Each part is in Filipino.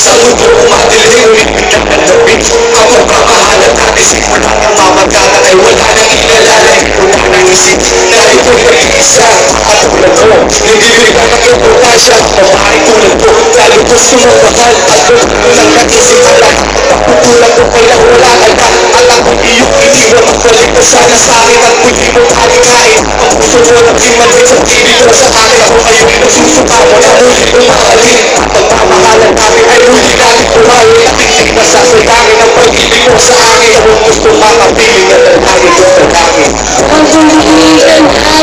Sa mundo madilim, pinagdalawin ang pagmamahalan natin simula ng mamagana ay wala nang inalala, wala nang isip na ito'y nag-iisa at tulad mo, nililigan ng importansya babae tulad mo, lalo ko sumamahal at tulad ng nag-isimalan pagputulang ko kaya wala ka na at ako iyong iniwan magbalik ka sana sa akin at muli mo halikain ang puso mo na pinmalit sa piling mo sa akin ako ngayon nagsusuka mo na muli umahalin at pagmamahalan namin ay huli natin kumali at hindi masasayangin ang pag-ibig mo sa akin ako gusto makapiling at dalangin ko sa langit ang tuligan asa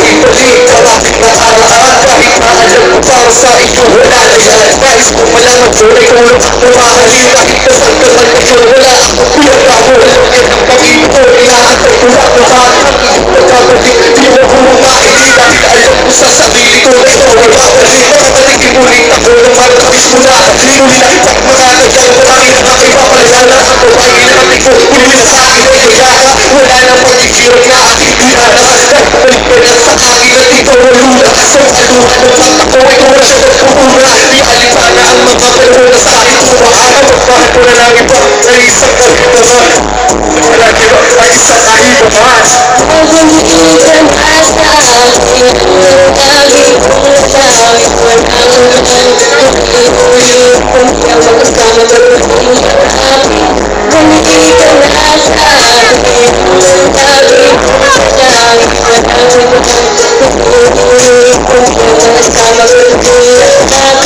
maibalik ang aking nakaraan kahit maalam ko para sa iyo wala na yan nais ko malaman tunay kung lumahalin kahit kasal ka man ngayon wala ako pinagkamulan yan ang pag-ibig ko inaantay ko lang naman ang pagkabalik di mo ko makainin dahil alam ko sa sarili ko na ito ay babalik makapaligin ulit ako naman nabis mo na linulit at makakagyan marami na aking papalala ako ay inaantay ko uli na sa akin ay kaya wala na pag-ibig na aking pinanaman balik ka na sa akin at ikaw walula sa kaluhan ng mata ko ay wala siya nagpupura di alipana ang mga panahon sa akin kumakaman magpahal ko na lang iba na isang kahibaman wala diba ay isang kahibaman ang tuligan asa Sama